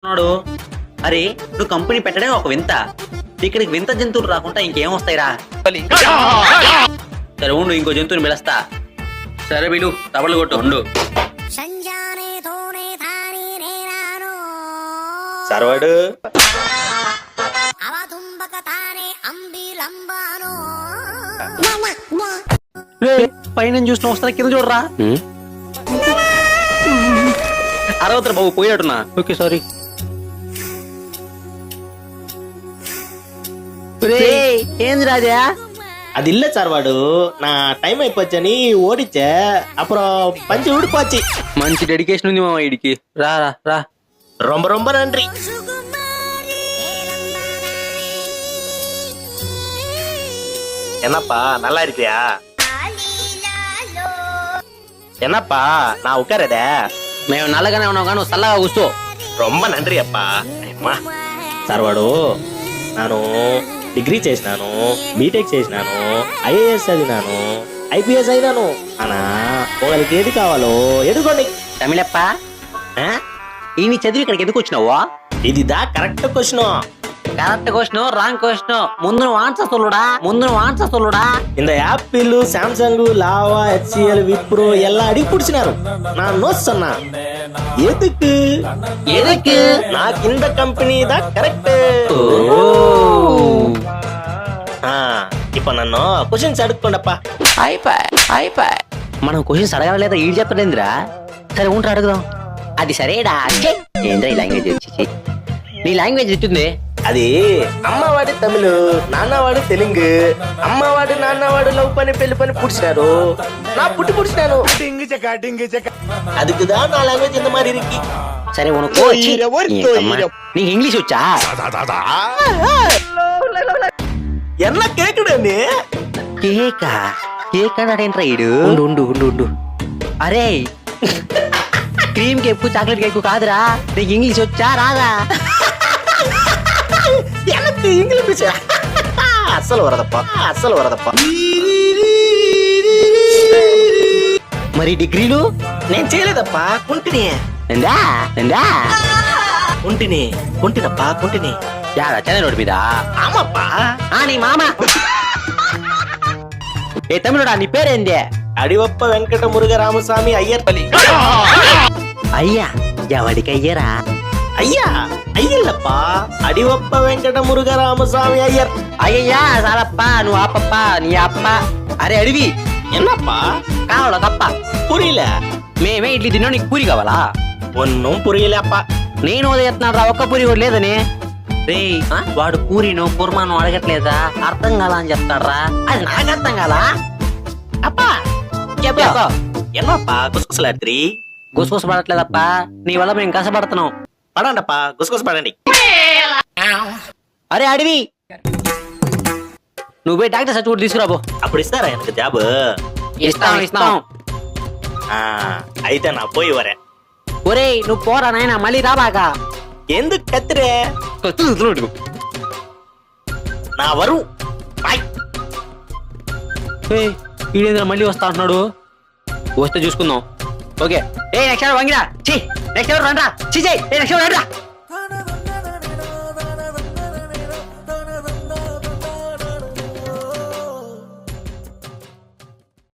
ఉన్నాడు. అరే నువ్వు కంపెనీ పెట్టడమే ఒక వింత, ఇక్కడికి వింత జంతువులు రాకుండా ఇంకేం వస్తాయిరా? సరే ఉండు, ఇంకో జంతువుని పిలుస్తా. సరే వీళ్ళు తబలు కొట్టు ఉండు. సర్వాడు పైన చూసిన వస్తా, కింద చూడరా. అరవతరా బాబు, పోయినట్టున్నా. Okay sorry. ఏంది రాజా? అది ఇల్లే సార్, వాడు నా టైం అయిపోచ్చని ఓడిచ్చే అప్పుడు పంచి ఊడిపోచ్చి. మంచి డెడికేషన్ ఉంది మా వీడికి. రా రా రా. రొంబ రొంబ నండ్రి. என்னப்பா நல்லா இருக்கியா? என்னப்பா நான் உட்காரதே. మేము నల్లగానే ఉన్నాం కానీ నువ్వు చల్లగా కూర్చో. రొంబ నండ్రి అప్పా. సార్ వాడు నేను డిగ్రీ చేసినాను, బీటెక్ చేసినాను, ఐఏఎస్ చదివినాను, ఐపీఎస్ అయినాను. అనా ఒకరికి ఏది కావాలో ఎదుకోండి. తమిళప్ప ఈ నీ చదివి ఇక్కడికి ఎందుకు వచ్చినావా? ఇదిదా correct question. Correct question wrong question. ముందు నువ్వు ఆన్సర్ சொல்லுடா. இந்த Apple, Samsung, Lava, HCL, Wipro எல்லாம் அடி பிடிச்சினாரு. நான் நோ சொன்னா எதுக்கு నాకు இந்த కంపెనీ దా కరెక్ట్. ఇప్పుడు నన్ను క్వశ్చన్స్ అడుక్కోండప్పా. అయిపోయి మనం క్వశ్చన్స్ అడగలేదా? ఈ చెప్పలేదురా. సరే ఉంటా అడుగుదాం. అది సరేడా. ఏంద్రా ఈ లాంగ్వేజ్ వచ్చి? నీ లాంగ్వేజ్ ఇట్టుంది. అది అమ్మవాడి తమిళ, నాన్నవాడు తెలుగు. అమ్మవాడు నాన్నవాడు లవ్ పని పెళ్లి పని పుడిచినారు, నా పుట్టి పుడిచినాను. அதுக்குதா నా లాంగ్వేజ్ இந்த மாதிரி இருக்கு. సరే ఉనకో. నీకు ఇంగ్లీష్ వచ్చా? என்ன கேக்குడండి? కేక్ అన్నాడేంట్రా ఈడు? ఉండు. అరే క్రీమ్ కేక్, చాక్లెట్ కేక్ కాదురా. నీకు ఇంగ్లీష్ వచ్చా రాదా? எனக்கு ఇంగ్లీష్ అస్సలు వరదప్ప. మరి డిగ్రీలు? నేను చేయలేదప్పా, కుంటిని. కుంటిని. యాడా చెన్నై రోడ్ మీద? ఆమప్పా. నీ మామ. ఏ తమిళడా, నీ పేరేంది? అడివప్ప వెంకట మురుగ రామస్వామి అయ్యర్ పల్లి. అయ్యా ఎవడికి అయ్యరా? అయ్యల్లప్పా. అడివప్ప వెంకట మురుగ రామస్వామి అయ్యర్. అయ్యయ్యా సారప్ప, నువ్వు ఆపప్ప, నీ అప్ప. అరే అడివి, என்னப்பா కావాలా తప్ప? புரியல. మేమే ఇడ్లీ తిన్నా, నీకు పూరి కావాలా? ఒన్నం పురియలేప్పా. నేను ఉదయత్నాడు రా, ఒక్క పూరి కూడా లేదని. రే వాడు పూరినో కుర్మానో అడగట్లేదా? అర్థం కాలా అని చెప్తాడ్రా. అది నాకు అర్థం కాలా? అప్పా చెప్పా. என்னப்பா గుసగుసలాడ్రి? గుసగుస పడట్లేదప్పా, నీ వల్ల మేము కష్టపడుతున్నాం. పడండప్పా, గుసగుస పడండి. అరే అడివి, నువ్వే డాక్టర్ సర్టిఫికేట్ తీసుకురాబో. అప్పుడు ఇస్తారా எனக்கு జాబ్? ఇస్తాం. అయితే నా పోయి వరే. ఒరే నువ్వు పోరా నాయనా, మళ్ళీ రాబాగా. ఎందుకు కత్తిరే? నా వరు. ఈడేంద్ర మళ్ళీ వస్తా అంటున్నాడు. వస్తే చూసుకుందాం. ఓకే. నెక్స్ట్ ఎవరు వంగిరా? నెక్స్ట్ ఎవరు రండి. నెక్స్ట్ ఎవరు రండి.